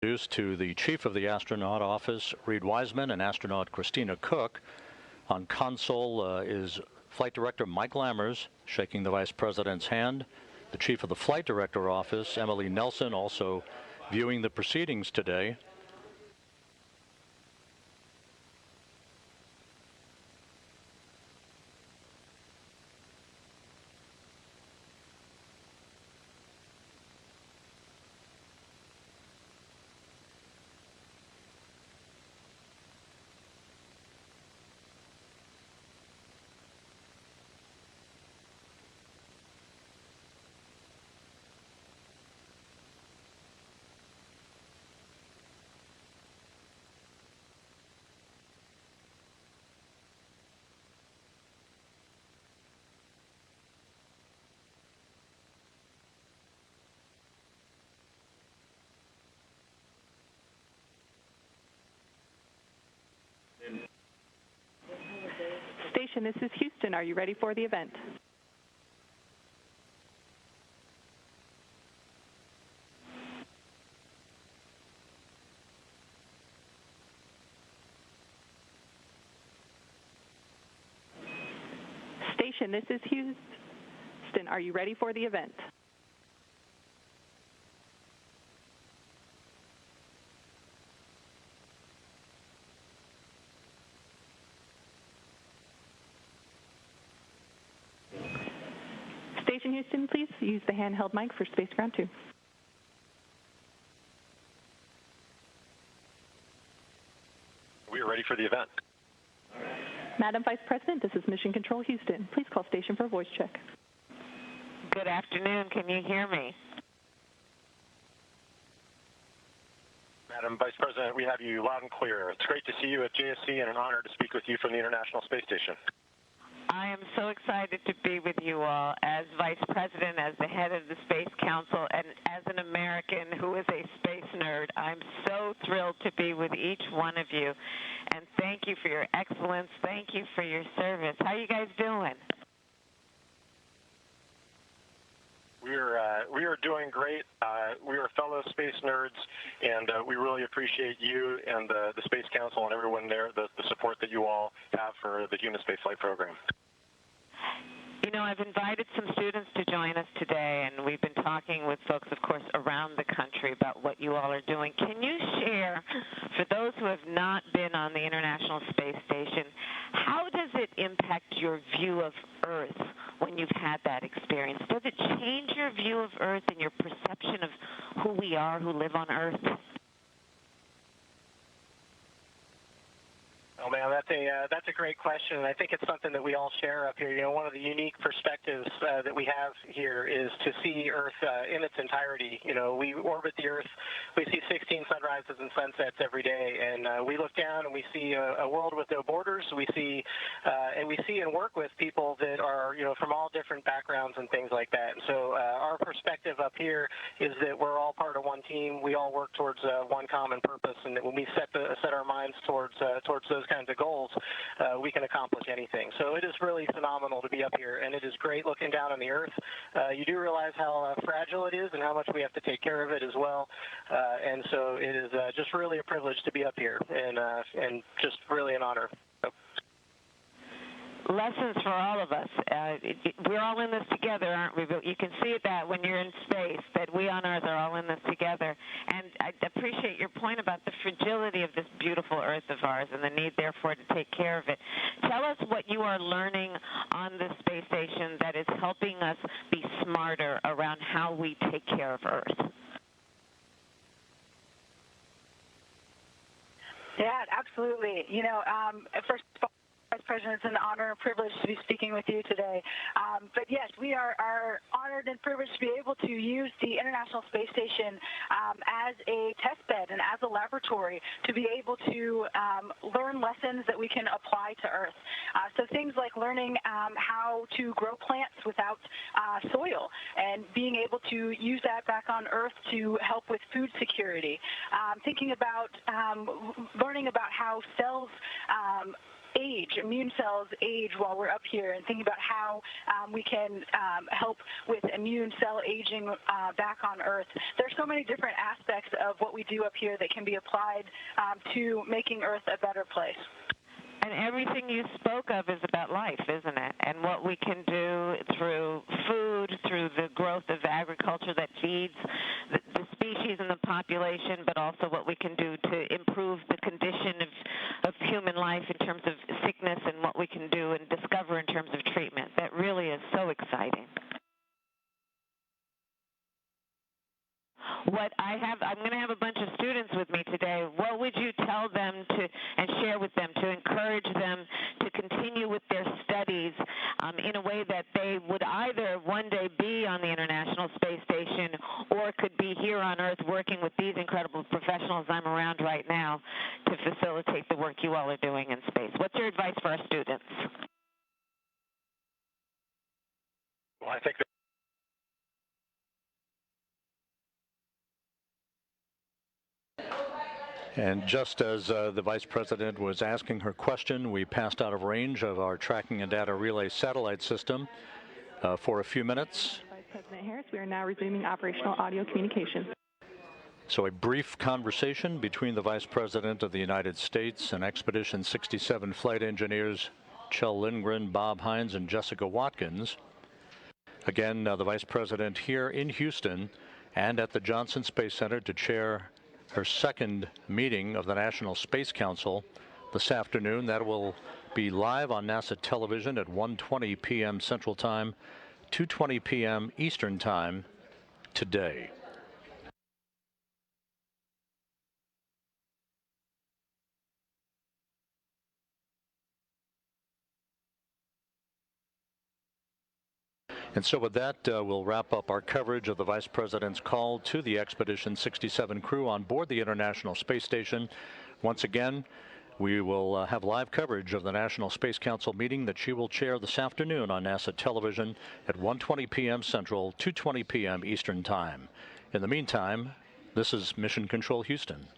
Introduced to the Chief of the Astronaut Office, Reed Wiseman, and astronaut Christina Cook. On console is Flight Director Mike Lammers shaking the Vice President's hand. The Chief of the Flight Director Office, Emily Nelson, also viewing the proceedings today. Station, this is Houston. Are you ready for the event? Station, this is Houston. Are you ready for the event? Station Houston, please use the handheld mic for Space Ground 2. We are ready for the event. Madam Vice President, this is Mission Control Houston. Please call station for a voice check. Good afternoon. Can you hear me? Madam Vice President, we have you loud and clear. It's great to see you at JSC and an honor to speak with you from the International Space Station. I am so excited to be with you all as Vice President, as the head of the Space Council, and as an American who is a space nerd. I'm so thrilled to be with each one of you. And thank you for your excellence. Thank you for your service. How are you guys doing? We are doing great. We are fellow space nerds, and we really appreciate you and the Space Council and everyone there, the support that you all have for the human spaceflight program. You know, I've invited some students to join us today, and we've been talking with folks, of course, around the country about what you all are doing. Can you share, for those who have not been on the International Space Station, how does it impact your view of Earth when you've had that experience? Does it change your view of Earth and your perception of who we are who live on Earth? Oh man, that's a great question, and I think it's something that we all share up here. You know, one of the unique perspectives that we have here is to see Earth in its entirety. You know, we orbit the Earth, we see 16 sunrises and sunsets every day, and we look down and we see a world with no borders. We see and work with people that are, you know, from all different backgrounds and things like that. And so our perspective up here is that we're all part of one team. We all work towards one common purpose, and that when we set our minds towards those kinds of goals, we can accomplish anything. So it is really phenomenal to be up here, and it is great looking down on the Earth. You do realize how fragile it is and how much we have to take care of it as well. And so it is just really a privilege to be up here, and just really an honor. Lessons for all of us. We're all in this together, aren't we? But you can see that when you're in space, that we on Earth are all in this together. And I appreciate your point about the fragility of this beautiful Earth of ours and the need, therefore, to take care of it. Tell us what you are learning on the space station that is helping us be smarter around how we take care of Earth. Yeah, absolutely. You know, first of all, Vice President, it's an honor and privilege to be speaking with you today. But yes, we are honored and privileged to be able to use the International Space Station as a test bed and as a laboratory to be able to learn lessons that we can apply to Earth. So things like learning how to grow plants without soil and being able to use that back on Earth to help with food security. Thinking about learning about how cells immune cells age while we're up here, and thinking about how we can help with immune cell aging back on Earth. There's so many different aspects of what we do up here that can be applied to making Earth a better place. And everything you spoke of is about life, isn't it? And what we can do through food, through the growth of agriculture that feeds the species and the population, but also what we can do to improve the condition of human life in terms of sickness, and what we can do and discover in terms of treatment. That really is so exciting. I'm going to have a bunch of students with me today. What would you tell them and share with them to encourage them to continue with their studies in a way that they would either one day be on the International Space Station or could be here on Earth working with these incredible professionals I'm around right now to facilitate the work you all are doing in space? What's your advice for our students? Well, I think And just as the Vice President was asking her question, we passed out of range of our tracking and data relay satellite system for a few minutes. Vice President Harris, we are now resuming operational audio communication. So a brief conversation between the Vice President of the United States and Expedition 67 flight engineers Kjell Lindgren, Bob Hines, and Jessica Watkins. Again, the Vice President here in Houston and at the Johnson Space Center to chair her second meeting of the National Space Council this afternoon. That will be live on NASA television at 1:20 p.m. Central Time, 2:20 p.m. Eastern Time today. And so with that, we'll wrap up our coverage of the Vice President's call to the Expedition 67 crew on board the International Space Station. Once again, we will have live coverage of the National Space Council meeting that she will chair this afternoon on NASA television at 1:20 p.m. Central, 2:20 p.m. Eastern Time. In the meantime, this is Mission Control Houston.